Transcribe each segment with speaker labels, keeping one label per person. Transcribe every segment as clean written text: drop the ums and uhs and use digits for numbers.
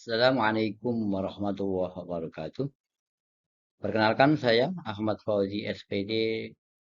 Speaker 1: Assalamualaikum warahmatullahi wabarakatuh. Perkenalkan saya Ahmad Fauzi SPD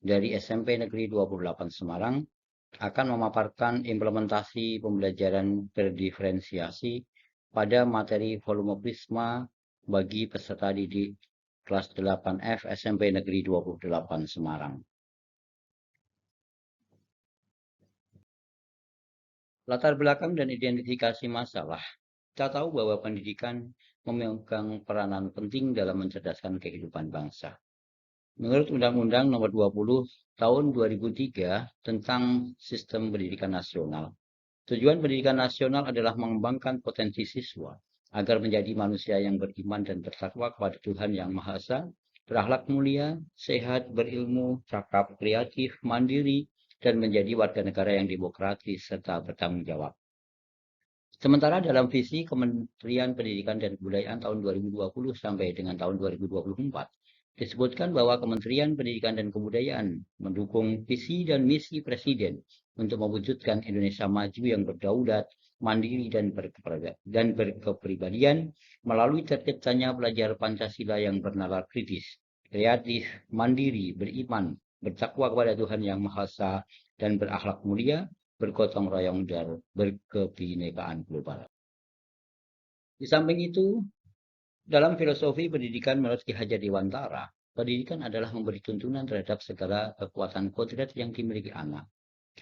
Speaker 1: dari SMP Negeri 28 Semarang akan memaparkan implementasi pembelajaran berdiferensiasi pada materi volume Prisma bagi peserta didik kelas 8F SMP Negeri 28 Semarang. Latar belakang dan identifikasi masalah. Kita tahu bahwa pendidikan memegang peranan penting dalam mencerdaskan kehidupan bangsa. Menurut Undang-Undang Nomor 20 Tahun 2003 tentang Sistem Pendidikan Nasional, tujuan pendidikan nasional adalah mengembangkan potensi siswa agar menjadi manusia yang beriman dan bertakwa kepada Tuhan Yang Maha Esa, berakhlak mulia, sehat, berilmu, cakap, kreatif, mandiri, dan menjadi warga negara yang demokratis serta bertanggung jawab. Sementara dalam visi Kementerian Pendidikan dan Kebudayaan tahun 2020 sampai dengan tahun 2024, disebutkan bahwa Kementerian Pendidikan dan Kebudayaan mendukung visi dan misi Presiden untuk mewujudkan Indonesia maju yang berdaulat, mandiri, dan berkepribadian melalui terciptanya pelajar Pancasila yang bernalar kritis, kreatif, mandiri, beriman, bertakwa kepada Tuhan Yang Maha Esa, dan berakhlak mulia, bergotong royong dan berkebinekaan global. Di samping itu, dalam filosofi pendidikan menurut Ki Hajar Dewantara, pendidikan adalah memberi tuntunan terhadap segala kekuatan kodrat yang dimiliki anak,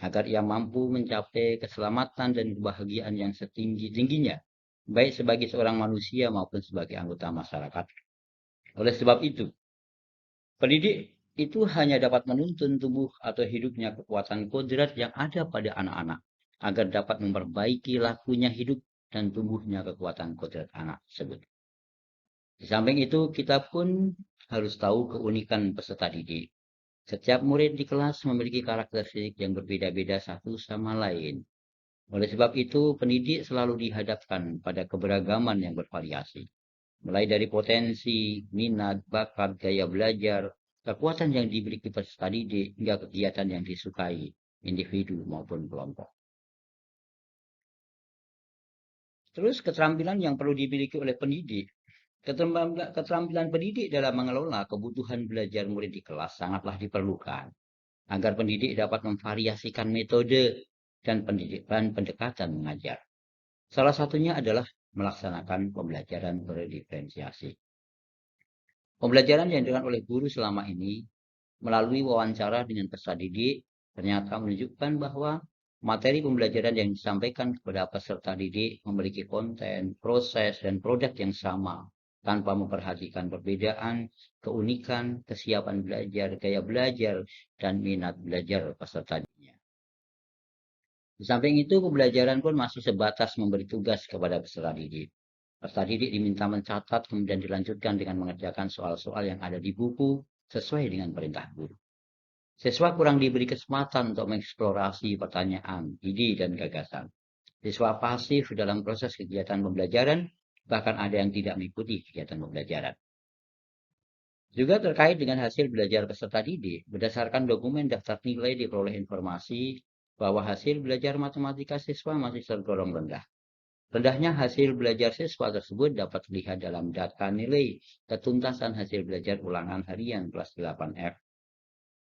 Speaker 1: agar ia mampu mencapai keselamatan dan kebahagiaan yang setinggi-tingginya, baik sebagai seorang manusia maupun sebagai anggota masyarakat. Oleh sebab itu, pendidik itu hanya dapat menuntun tubuh atau hidupnya kekuatan kodrat yang ada pada anak-anak, agar dapat memperbaiki lakunya hidup dan tumbuhnya kekuatan kodrat anak tersebut. Di samping itu, kita pun harus tahu keunikan peserta didik. Setiap murid di kelas memiliki karakteristik yang berbeda-beda satu sama lain. Oleh sebab itu, pendidik selalu dihadapkan pada keberagaman yang bervariasi, mulai dari potensi, minat, bakat, gaya belajar, kekuatan yang dimiliki peserta didik, hingga kegiatan yang disukai individu maupun kelompok. Terus keterampilan yang perlu dimiliki oleh pendidik. Keterampilan pendidik dalam mengelola kebutuhan belajar murid di kelas sangatlah diperlukan agar pendidik dapat memvariasikan metode dan pendekatan mengajar. Salah satunya adalah melaksanakan pembelajaran berdiferensiasi. Pembelajaran yang dilakukan oleh guru selama ini melalui wawancara dengan peserta didik ternyata menunjukkan bahwa materi pembelajaran yang disampaikan kepada peserta didik memiliki konten, proses, dan produk yang sama tanpa memperhatikan perbedaan, keunikan, kesiapan belajar, gaya belajar, dan minat belajar peserta didiknya. Di samping itu, pembelajaran pun masih sebatas memberi tugas kepada peserta didik. Peserta didik diminta mencatat kemudian dilanjutkan dengan mengerjakan soal-soal yang ada di buku sesuai dengan perintah guru. Siswa kurang diberi kesempatan untuk mengeksplorasi pertanyaan, ide, dan gagasan. Siswa pasif dalam proses kegiatan pembelajaran, bahkan ada yang tidak mengikuti kegiatan pembelajaran. Juga terkait dengan hasil belajar peserta didik, berdasarkan dokumen daftar nilai diperoleh informasi bahwa hasil belajar matematika siswa masih tergolong rendah. Rendahnya hasil belajar siswa tersebut dapat dilihat dalam data nilai ketuntasan hasil belajar ulangan harian kelas 8F.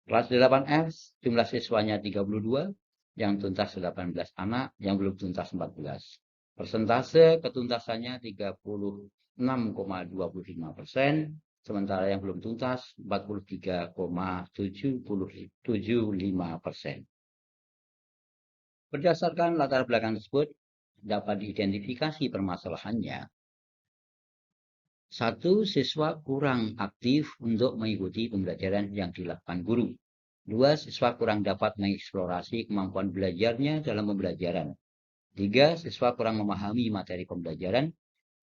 Speaker 1: Kelas 8F jumlah siswanya 32, yang tuntas 18 anak, yang belum tuntas 14. Persentase ketuntasannya 36,25%, sementara yang belum tuntas 43,75%. Berdasarkan latar belakang tersebut, dapat diidentifikasi permasalahannya. 1. Siswa kurang aktif untuk mengikuti pembelajaran yang dilakukan guru. 2. Siswa kurang dapat mengeksplorasi kemampuan belajarnya dalam pembelajaran. 3. Siswa kurang memahami materi pembelajaran.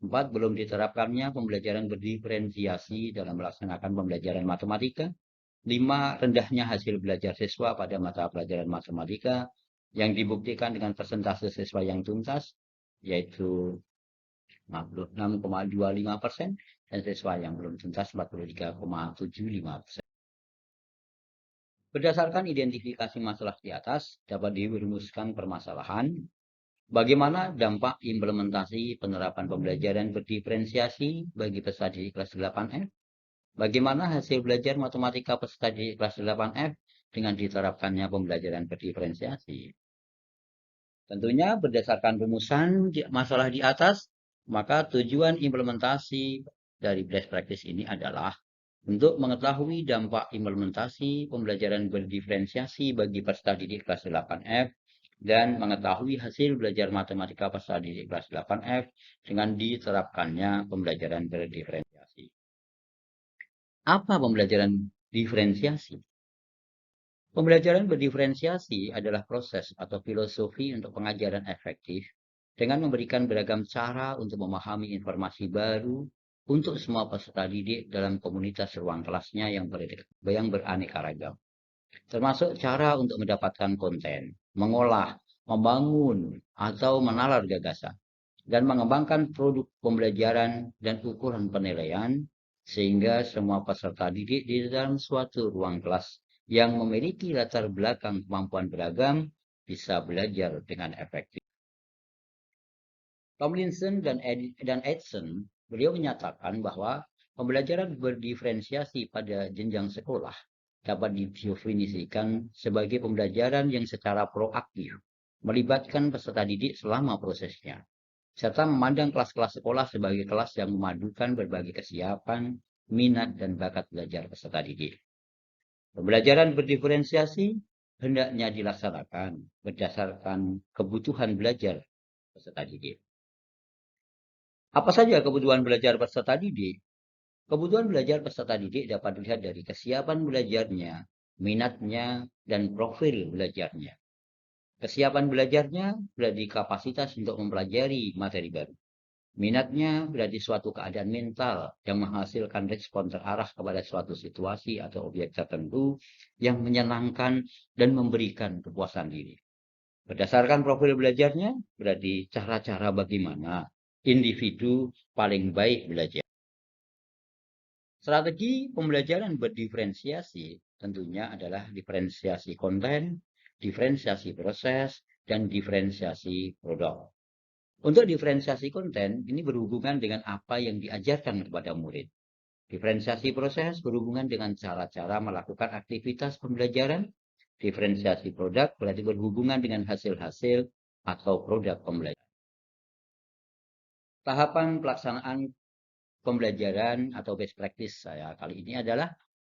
Speaker 1: 4. Belum diterapkannya pembelajaran berdiferensiasi dalam melaksanakan pembelajaran matematika. 5. Rendahnya hasil belajar siswa pada mata pelajaran matematika yang dibuktikan dengan persentase siswa yang tuntas, yaitu 56,25% dan siswa yang belum tuntas 43,75%. Berdasarkan identifikasi masalah di atas, dapat dirumuskan permasalahan. Bagaimana dampak implementasi penerapan pembelajaran berdiferensiasi bagi peserta didik kelas 8F? Bagaimana hasil belajar matematika peserta didik kelas 8F dengan diterapkannya pembelajaran berdiferensiasi? Tentunya berdasarkan rumusan masalah di atas, maka tujuan implementasi dari best practice ini adalah untuk mengetahui dampak implementasi pembelajaran berdiferensiasi bagi peserta didik kelas 8F dan mengetahui hasil belajar matematika peserta didik kelas 8F dengan diterapkannya pembelajaran berdiferensiasi. Apa pembelajaran diferensiasi? Pembelajaran berdiferensiasi adalah proses atau filosofi untuk pengajaran efektif dengan memberikan beragam cara untuk memahami informasi baru untuk semua peserta didik dalam komunitas ruang kelasnya yang beraneka ragam. Termasuk cara untuk mendapatkan konten, mengolah, membangun, atau menalar gagasan, dan mengembangkan produk pembelajaran dan ukuran penilaian, sehingga semua peserta didik di dalam suatu ruang kelas yang memiliki latar belakang kemampuan beragam bisa belajar dengan efektif. Tomlinson dan Edson, beliau menyatakan bahwa pembelajaran berdiferensiasi pada jenjang sekolah dapat didefinisikan sebagai pembelajaran yang secara proaktif melibatkan peserta didik selama prosesnya, serta memandang kelas-kelas sekolah sebagai kelas yang memadukan berbagai kesiapan, minat, dan bakat belajar peserta didik. Pembelajaran berdiferensiasi hendaknya dilaksanakan berdasarkan kebutuhan belajar peserta didik. Apa saja kebutuhan belajar peserta didik? Kebutuhan belajar peserta didik dapat dilihat dari kesiapan belajarnya, minatnya, dan profil belajarnya. Kesiapan belajarnya berarti kapasitas untuk mempelajari materi baru. Minatnya berarti suatu keadaan mental yang menghasilkan respon terarah kepada suatu situasi atau objek tertentu yang menyenangkan dan memberikan kepuasan diri. Berdasarkan profil belajarnya, berarti cara-cara bagaimana individu paling baik belajar. Strategi pembelajaran berdiferensiasi tentunya adalah diferensiasi konten, diferensiasi proses, dan diferensiasi produk. Untuk diferensiasi konten, ini berhubungan dengan apa yang diajarkan kepada murid. Diferensiasi proses berhubungan dengan cara-cara melakukan aktivitas pembelajaran. Diferensiasi produk berarti berhubungan dengan hasil-hasil atau produk pembelajaran. Tahapan pelaksanaan pembelajaran atau best practice saya kali ini adalah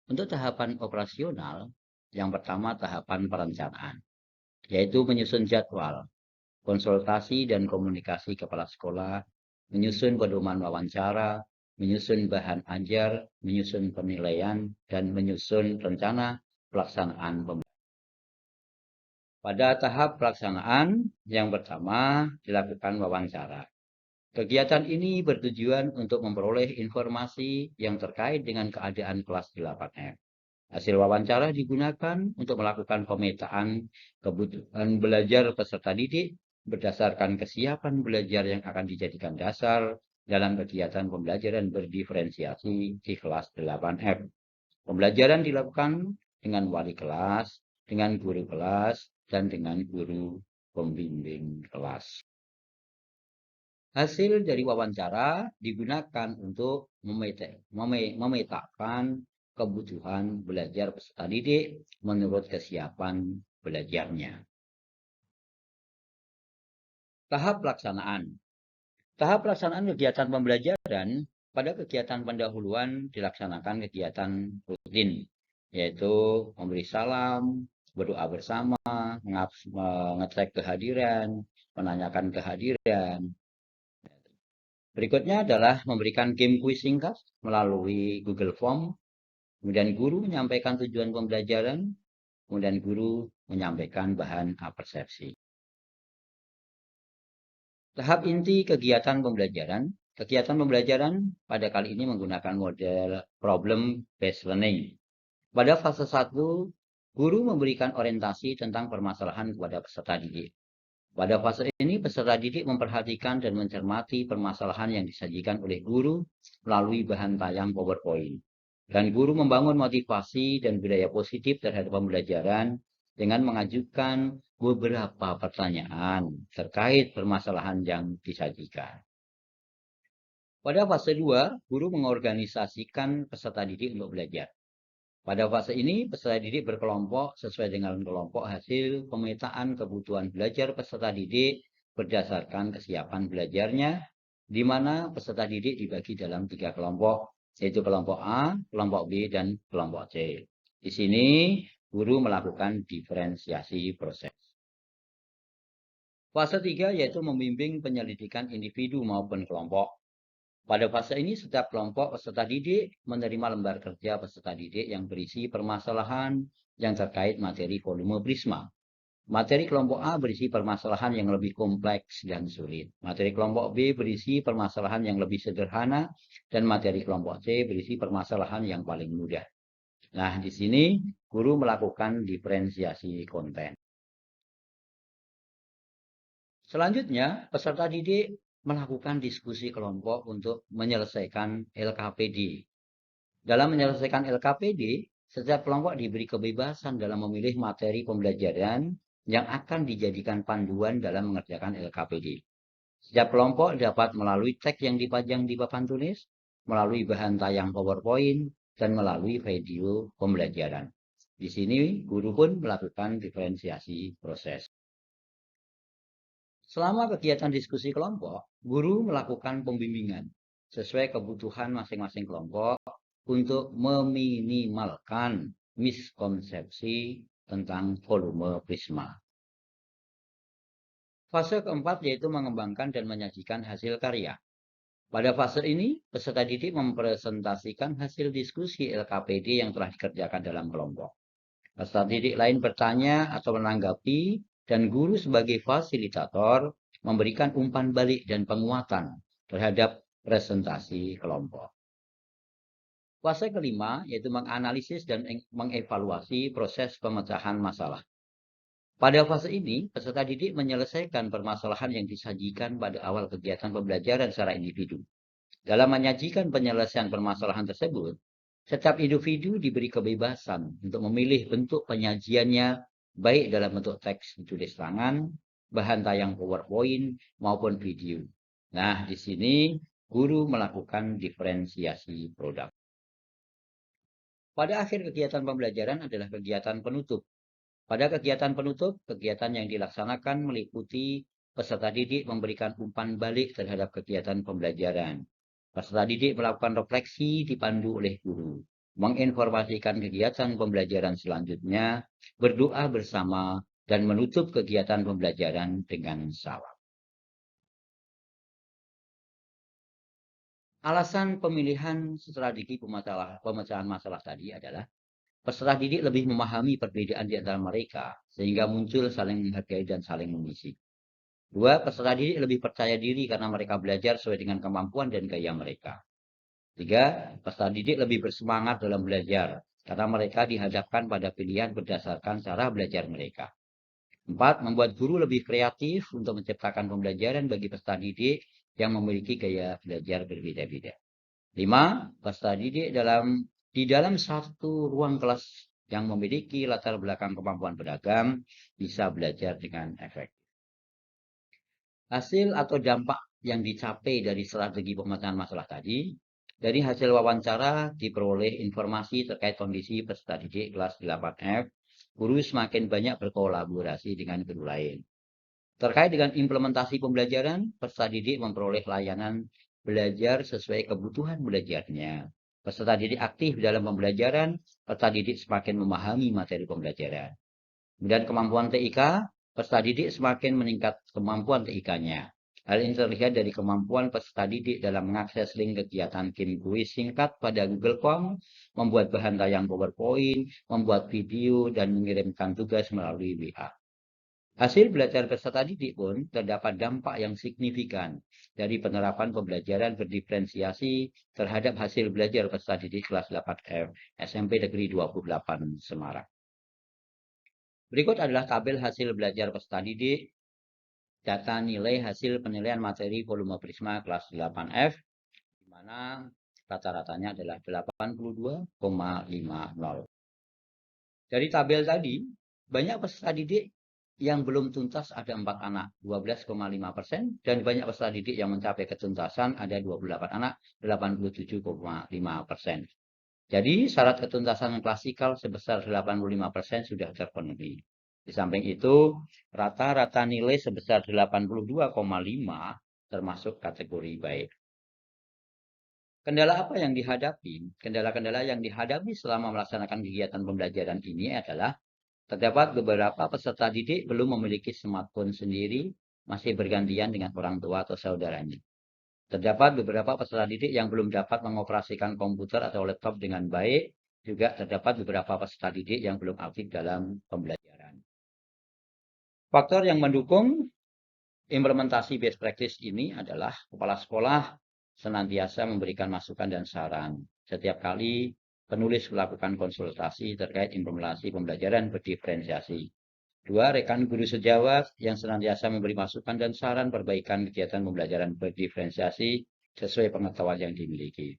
Speaker 1: untuk tahapan operasional. Yang pertama tahapan perencanaan, yaitu menyusun jadwal, konsultasi dan komunikasi kepala sekolah, menyusun pedoman wawancara, menyusun bahan ajar, menyusun penilaian, dan menyusun rencana pelaksanaan pembelajaran. Pada tahap pelaksanaan, yang pertama dilakukan wawancara. Kegiatan ini bertujuan untuk memperoleh informasi yang terkait dengan keadaan kelas 8F. Hasil wawancara digunakan untuk melakukan pemetaan kebutuhan belajar peserta didik berdasarkan kesiapan belajar yang akan dijadikan dasar dalam kegiatan pembelajaran berdiferensiasi di kelas 8F. Pembelajaran dilakukan dengan wali kelas, dengan guru kelas, dan dengan guru pembimbing kelas. Hasil dari wawancara digunakan untuk memetakan kebutuhan belajar peserta didik menurut kesiapan belajarnya. Tahap pelaksanaan. Tahap pelaksanaan kegiatan pembelajaran pada kegiatan pendahuluan dilaksanakan kegiatan rutin, yaitu memberi salam, berdoa bersama, mengecek kehadiran, menanyakan kehadiran. Berikutnya adalah memberikan game quiz singkat melalui Google Form. Kemudian guru menyampaikan tujuan pembelajaran. Kemudian guru menyampaikan bahan persepsi. Tahap inti kegiatan pembelajaran. Kegiatan pembelajaran pada kali ini menggunakan model problem-based learning. Pada fase 1, guru memberikan orientasi tentang permasalahan kepada peserta didik. Pada fase ini, peserta didik memperhatikan dan mencermati permasalahan yang disajikan oleh guru melalui bahan tayang PowerPoint. Dan guru membangun motivasi dan budaya positif terhadap pembelajaran dengan mengajukan beberapa pertanyaan terkait permasalahan yang disajikan. Pada fase 2, guru mengorganisasikan peserta didik untuk belajar. Pada fase ini, peserta didik berkelompok sesuai dengan kelompok hasil pemetaan kebutuhan belajar peserta didik berdasarkan kesiapan belajarnya, di mana peserta didik dibagi dalam 3 kelompok, yaitu kelompok A, kelompok B, dan kelompok C. Di sini, guru melakukan diferensiasi proses. Fase 3 yaitu membimbing penyelidikan individu maupun kelompok. Pada fase ini, setiap kelompok peserta didik menerima lembar kerja peserta didik yang berisi permasalahan yang terkait materi volume Prisma. Materi kelompok A berisi permasalahan yang lebih kompleks dan sulit. Materi kelompok B berisi permasalahan yang lebih sederhana, dan materi kelompok C berisi permasalahan yang paling mudah. Nah, di sini guru melakukan diferensiasi konten. Selanjutnya, peserta didik melakukan diskusi kelompok untuk menyelesaikan LKPD. Dalam menyelesaikan LKPD, setiap kelompok diberi kebebasan dalam memilih materi pembelajaran yang akan dijadikan panduan dalam mengerjakan LKPD. Setiap kelompok dapat melalui teks yang dipajang di papan tulis, melalui bahan tayang PowerPoint, dan melalui video pembelajaran. Di sini, guru pun melakukan diferensiasi proses. Selama kegiatan diskusi kelompok, guru melakukan pembimbingan sesuai kebutuhan masing-masing kelompok untuk meminimalkan miskonsepsi tentang volume Prisma. Fase keempat yaitu mengembangkan dan menyajikan hasil karya. Pada fase ini, peserta didik mempresentasikan hasil diskusi LKPD yang telah dikerjakan dalam kelompok. Peserta didik lain bertanya atau menanggapi, dan guru sebagai fasilitator memberikan umpan balik dan penguatan terhadap presentasi kelompok. Fase kelima yaitu menganalisis dan mengevaluasi proses pemecahan masalah. Pada fase ini, peserta didik menyelesaikan permasalahan yang disajikan pada awal kegiatan pembelajaran secara individu. Dalam menyajikan penyelesaian permasalahan tersebut, setiap individu diberi kebebasan untuk memilih bentuk penyajiannya, baik dalam bentuk teks tulis tangan, bahan tayang PowerPoint, maupun video. Nah, di sini guru melakukan diferensiasi produk. Pada akhir kegiatan pembelajaran adalah kegiatan penutup. Pada kegiatan penutup, kegiatan yang dilaksanakan meliputi peserta didik memberikan umpan balik terhadap kegiatan pembelajaran. Peserta didik melakukan refleksi dipandu oleh guru, menginformasikan kegiatan pembelajaran selanjutnya, berdoa bersama, dan menutup kegiatan pembelajaran dengan salam. Alasan pemilihan strategi pemecahan masalah tadi adalah peserta didik lebih memahami perbedaan di antara mereka, sehingga muncul saling menghargai dan saling mengisi. 2. Peserta didik lebih percaya diri karena mereka belajar sesuai dengan kemampuan dan gaya mereka. 3. Peserta didik lebih bersemangat dalam belajar karena mereka dihadapkan pada pilihan berdasarkan cara belajar mereka. 4. Membuat guru lebih kreatif untuk menciptakan pembelajaran bagi peserta didik yang memiliki gaya belajar berbeda-beda. 5. Peserta didik di dalam satu ruang kelas yang memiliki latar belakang kemampuan beragam bisa belajar dengan efektif. Hasil atau dampak yang dicapai dari strategi pemecahan masalah tadi, dari hasil wawancara diperoleh informasi terkait kondisi peserta didik kelas 8F, guru semakin banyak berkolaborasi dengan guru lain. Terkait dengan implementasi pembelajaran, peserta didik memperoleh layanan belajar sesuai kebutuhan belajarnya. Peserta didik aktif dalam pembelajaran, peserta didik semakin memahami materi pembelajaran. Kemudian kemampuan TIK, peserta didik semakin meningkat kemampuan TIK-nya. Hal ini terlihat dari kemampuan peserta didik dalam mengakses link kegiatan game kuis singkat pada Google Form, membuat bahan tayang PowerPoint, membuat video, dan mengirimkan tugas melalui WA. Hasil belajar peserta didik pun terdapat dampak yang signifikan dari penerapan pembelajaran berdiferensiasi terhadap hasil belajar peserta didik kelas 8F SMP Negeri 28 Semarang. Berikut adalah tabel hasil belajar peserta didik, data nilai hasil penilaian materi volume Prisma kelas 8F, di mana rata-ratanya adalah 82,50. Dari tabel tadi, Banyak peserta didik yang belum tuntas ada 4 anak, 12,5%, dan banyak peserta didik yang mencapai ketuntasan ada 28 anak, 87,5%. Jadi syarat ketuntasan klasikal sebesar 85% sudah terpenuhi. Di samping itu, rata-rata nilai sebesar 82,5 termasuk kategori baik. Kendala apa yang dihadapi? Kendala-kendala yang dihadapi selama melaksanakan kegiatan pembelajaran ini adalah terdapat beberapa peserta didik belum memiliki smartphone sendiri, masih bergantian dengan orang tua atau saudaranya. Terdapat beberapa peserta didik yang belum dapat mengoperasikan komputer atau laptop dengan baik, juga terdapat beberapa peserta didik yang belum aktif dalam pembelajaran. Faktor yang mendukung implementasi best practice ini adalah kepala sekolah senantiasa memberikan masukan dan saran. Setiap kali penulis melakukan konsultasi terkait implementasi pembelajaran berdiferensiasi. 2. Rekan guru sejawat yang senantiasa memberi masukan dan saran perbaikan kegiatan pembelajaran berdiferensiasi sesuai pengetahuan yang dimiliki.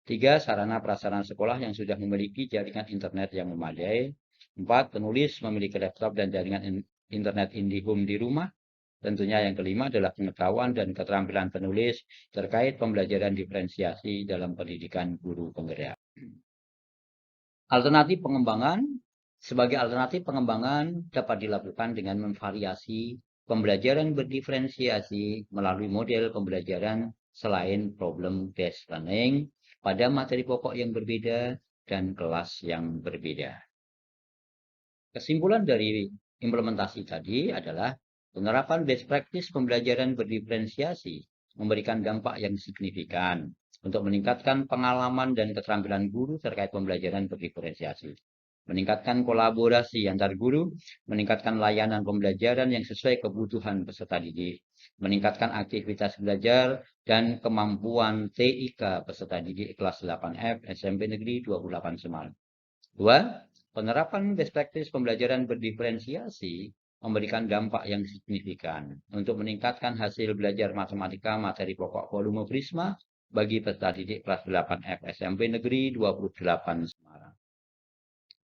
Speaker 1: 3. Sarana prasarana sekolah yang sudah memiliki jaringan internet yang memadai. 4. Penulis memiliki laptop dan jaringan internet IndiHome di rumah. Tentunya yang kelima adalah pengetahuan dan keterampilan penulis terkait pembelajaran diferensiasi dalam pendidikan guru penggerak. Alternatif pengembangan. Sebagai alternatif pengembangan dapat dilakukan dengan memvariasi pembelajaran berdiferensiasi melalui model pembelajaran selain problem-based learning pada materi pokok yang berbeda dan kelas yang berbeda. Kesimpulan dari implementasi tadi adalah penerapan best practice pembelajaran berdiferensiasi memberikan dampak yang signifikan untuk meningkatkan pengalaman dan keterampilan guru terkait pembelajaran berdiferensiasi, meningkatkan kolaborasi antar guru, meningkatkan layanan pembelajaran yang sesuai kebutuhan peserta didik, meningkatkan aktivitas belajar dan kemampuan TIK peserta didik kelas 8F SMP Negeri 28 Semarang. 2. Penerapan best practice pembelajaran berdiferensiasi memberikan dampak yang signifikan untuk meningkatkan hasil belajar matematika materi pokok volume Prisma bagi peserta didik kelas 8F SMP Negeri 28 Semarang.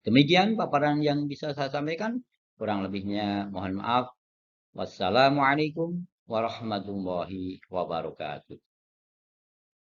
Speaker 1: Demikian paparan yang bisa saya sampaikan. Kurang lebihnya mohon maaf. Wassalamualaikum warahmatullahi wabarakatuh.